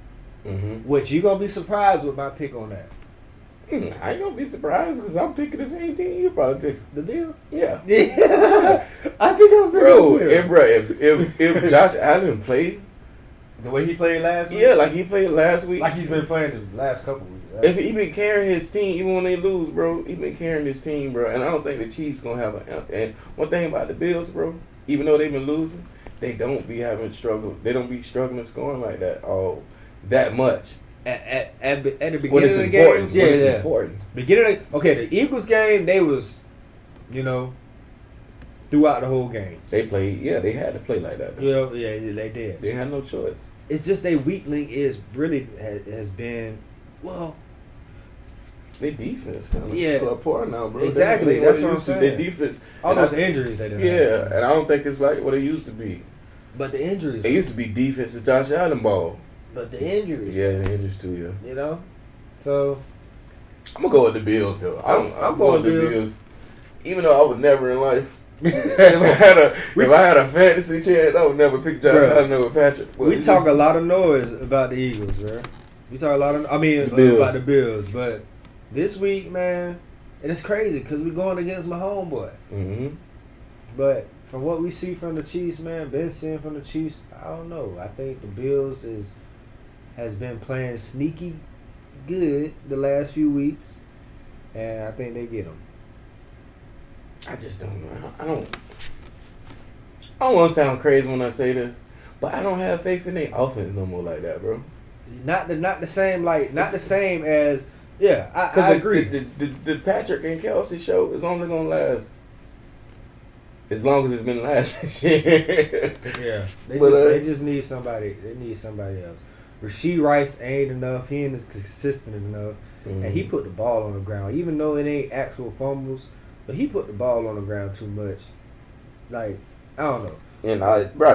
[SPEAKER 3] Mm-hmm.
[SPEAKER 2] Which you going to be surprised with my pick on that.
[SPEAKER 3] I ain't going to be surprised because I'm picking the same team you probably pick.
[SPEAKER 2] The Bills?
[SPEAKER 3] Yeah.
[SPEAKER 2] I think I'm picking the Bills.
[SPEAKER 3] If Josh Allen played...
[SPEAKER 2] The way he played last week?
[SPEAKER 3] Yeah, like he played last week.
[SPEAKER 2] Like he's been playing the last couple weeks.
[SPEAKER 3] If he been carrying his team, even when they lose, bro, he been carrying his team, bro. And I don't think the Chiefs gonna have and one thing about the Bills, bro, even though they've been losing, they don't be having struggle. They don't be struggling scoring like that that much.
[SPEAKER 2] At the beginning
[SPEAKER 3] When it's
[SPEAKER 2] of the
[SPEAKER 3] important.
[SPEAKER 2] game,
[SPEAKER 3] When it's important.
[SPEAKER 2] The Eagles game, they was, throughout the whole game.
[SPEAKER 3] They played, they had to play like that.
[SPEAKER 2] Yeah, they did.
[SPEAKER 3] They had no choice.
[SPEAKER 2] It's just their weak link is really has been,
[SPEAKER 3] their defense kind of subpar now, bro.
[SPEAKER 2] Exactly, that's what I'm saying.
[SPEAKER 3] Their defense.
[SPEAKER 2] All those injuries they done.
[SPEAKER 3] Yeah, and I don't think it's like what it used to be.
[SPEAKER 2] But the injuries.
[SPEAKER 3] It used to be defensive Josh Allen ball.
[SPEAKER 2] But the injuries.
[SPEAKER 3] Yeah, the injuries too, yeah.
[SPEAKER 2] So.
[SPEAKER 3] I'm going to go with the Bills, though. I'm going with the Bills. Even though I would never in life. if I had a fantasy chance, I would never pick Josh Allen over Patrick. But
[SPEAKER 2] we talk a lot of noise about the Eagles, bro. We talk a lot of, about the Bills, but this week, man, and it's crazy because we're going against my homeboy.
[SPEAKER 3] Mm-hmm.
[SPEAKER 2] But from what we see from the Chiefs, man, been seeing from the Chiefs, I don't know. I think the Bills has been playing sneaky good the last few weeks, and I think they get them.
[SPEAKER 3] I just don't know. I don't want to sound crazy when I say this, but I don't have faith in their offense no more like that, bro.
[SPEAKER 2] Not the same as Yeah, I agree.
[SPEAKER 3] The Patrick and Kelsey show is only gonna last as long as it's been lasting.
[SPEAKER 2] Yeah, they just need somebody. They need somebody else. Rashee Rice ain't enough. He ain't consistent enough, and he put the ball on the ground. Even though it ain't actual fumbles, but he put the ball on the ground too much. Like, I don't know.
[SPEAKER 3] And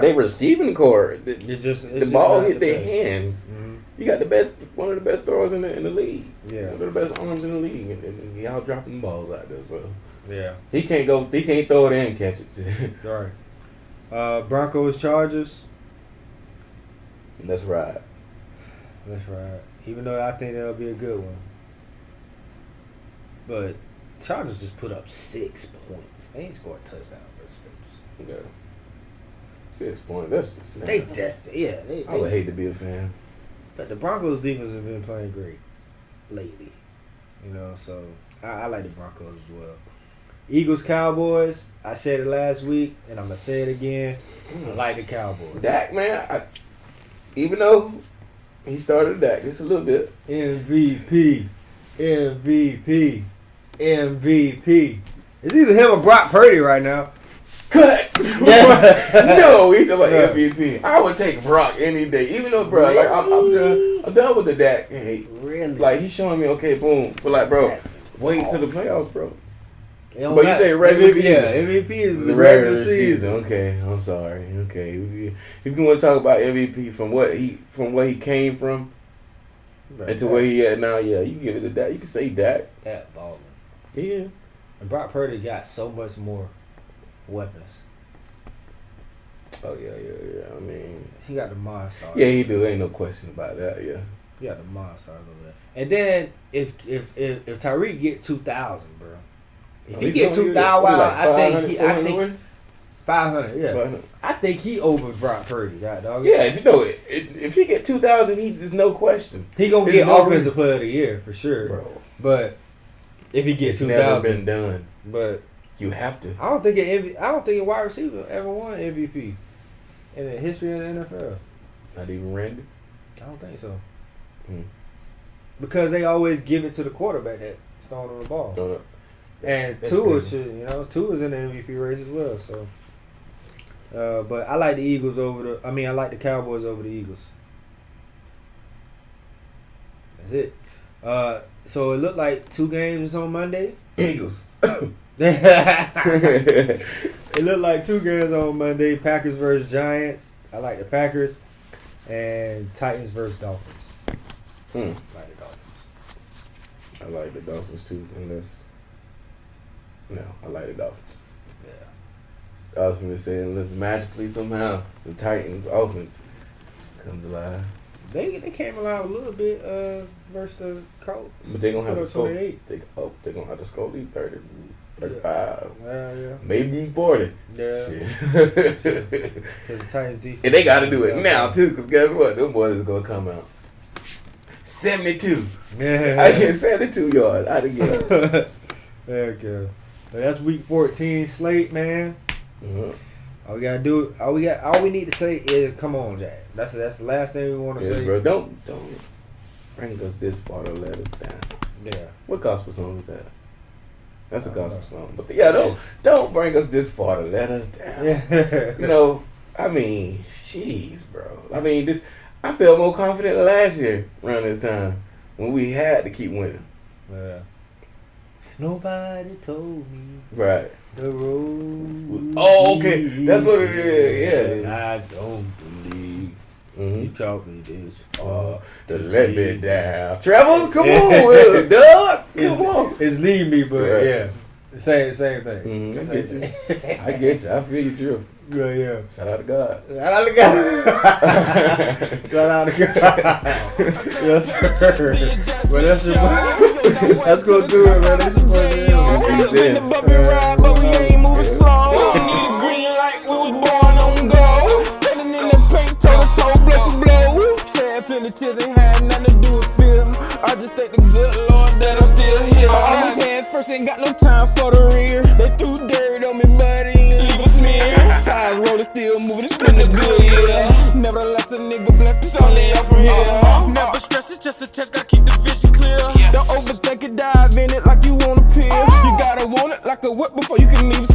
[SPEAKER 3] they receiving core. The ball hit their hands.
[SPEAKER 2] Mm-hmm.
[SPEAKER 3] You got one of the best throwers in the league.
[SPEAKER 2] Yeah,
[SPEAKER 3] one of the best arms in the league, and y'all dropping balls out there. So
[SPEAKER 2] yeah,
[SPEAKER 3] he can't throw it and catch it.
[SPEAKER 2] All right. Broncos Chargers.
[SPEAKER 3] That's right.
[SPEAKER 2] That's right. Even though I think that'll be a good one, but Chargers just put up 6 points. They ain't scored a touchdown versus
[SPEAKER 3] Yeah. 6 points. That's just
[SPEAKER 2] They just
[SPEAKER 3] I would hate to be a fan.
[SPEAKER 2] But the Broncos defense have been playing great lately. You know, so I like the Broncos as well. Eagles Cowboys. I said it last week, and I'm gonna say it again. I like the Cowboys.
[SPEAKER 3] Dak, man, even though he started Dak just a little bit.
[SPEAKER 2] MVP. It's either him or Brock Purdy right now.
[SPEAKER 3] Cut. No, he's talking about MVP. I would take Brock any day, even though, bro,
[SPEAKER 2] Really?
[SPEAKER 3] like I'm done with the Dak hate.
[SPEAKER 2] Really?
[SPEAKER 3] Like he's showing me, okay, boom, but like, bro, wait till the playoffs, bro.
[SPEAKER 2] But
[SPEAKER 3] you say regular season.
[SPEAKER 2] Yeah, MVP is
[SPEAKER 3] the regular season. Okay, I'm sorry. Okay, if you want to talk about MVP from what he came from and to where he at now, yeah, you can give it to Dak. You can say Dak.
[SPEAKER 2] That balling.
[SPEAKER 3] Yeah.
[SPEAKER 2] And Brock Purdy got so much more weapons.
[SPEAKER 3] Oh yeah. I mean,
[SPEAKER 2] he got the monster.
[SPEAKER 3] Yeah, he do. Ain't no question about that. Yeah.
[SPEAKER 2] He got the monster over there. And then if Tyreek get 2,000, bro. If he get 2,000, I think 500. Yeah. 500. I think he over Brock Purdy, right, dog?
[SPEAKER 3] Yeah, if he get 2,000, he just no question.
[SPEAKER 2] He gonna get offensive player of the year for sure,
[SPEAKER 3] bro.
[SPEAKER 2] But if he gets 2,000,
[SPEAKER 3] never been done.
[SPEAKER 2] But
[SPEAKER 3] you have to.
[SPEAKER 2] I don't think a wide receiver ever won MVP in the history of the NFL.
[SPEAKER 3] Not even Randy.
[SPEAKER 2] I don't think so. Because they always give it to the quarterback that's throwing on the ball. And Tua is in the MVP race as well. So, but I like the Eagles I like the Cowboys over the Eagles. That's it. So it looked like 2 games on Monday.
[SPEAKER 3] Eagles.
[SPEAKER 2] It looked like 2 games on Monday. Packers versus Giants. I like the Packers. And Titans versus Dolphins. I like the Dolphins.
[SPEAKER 3] I like the Dolphins too. I like the Dolphins. Yeah. I was going to say, unless magically somehow the Titans offense comes alive.
[SPEAKER 2] They came alive a little bit versus the Colts.
[SPEAKER 3] But they're going to have to score. They're going to have to score at least 30, 35.
[SPEAKER 2] Yeah.
[SPEAKER 3] Maybe even 40.
[SPEAKER 2] Yeah. Because the Titans defense.
[SPEAKER 3] And they got to do it now, too, because guess what? Them boys are going to come out. 72.
[SPEAKER 2] Yeah.
[SPEAKER 3] I get 72 yards. I didn't get up.
[SPEAKER 2] Okay. So that's week 14 slate, man. All we gotta do, all we need to say is, come on, Jack. That's the last thing we want to say.
[SPEAKER 3] Bro, don't bring us this far to let us down.
[SPEAKER 2] Yeah.
[SPEAKER 3] What gospel song is that? That's a gospel song. But don't bring us this far to let us down. Yeah. I mean, jeez, bro. I mean, I felt more confident last year around this time when we had to keep winning.
[SPEAKER 2] Yeah. Nobody told me.
[SPEAKER 3] Right.
[SPEAKER 2] The road.
[SPEAKER 3] Oh, okay. That's what it is. Yeah.
[SPEAKER 2] I don't believe you taught me this
[SPEAKER 3] to let me down. Trevor, come on, Doug. Come on.
[SPEAKER 2] It's leave me, but yeah. Same thing.
[SPEAKER 3] I get you. I get you. I feel you, Trevor.
[SPEAKER 2] Yeah.
[SPEAKER 3] Shout out to God.
[SPEAKER 2] Shout out to God. Shout out to God. Yes, sir. Well, that's your Let's go do it, man. That's
[SPEAKER 1] We've been the bumpy ride, but we ain't moving slow. We need a green light, we was born on go. Standing in the paint, toe to toe, blow for blow. Shed plenty tears, ain't had nothing to do with fear. I just thank the good Lord that I'm still here. I always had first, ain't got no time for the rear. They threw dirt on me, buddy, leave a smear. Tires rolling, still moving, it's been a good year. Nevertheless, a nigga blessed, it's only up from here. Never stress, it's just a test, gotta keep the vision clear. Don't over in it like you want a pill. You gotta want it like a whip before you can even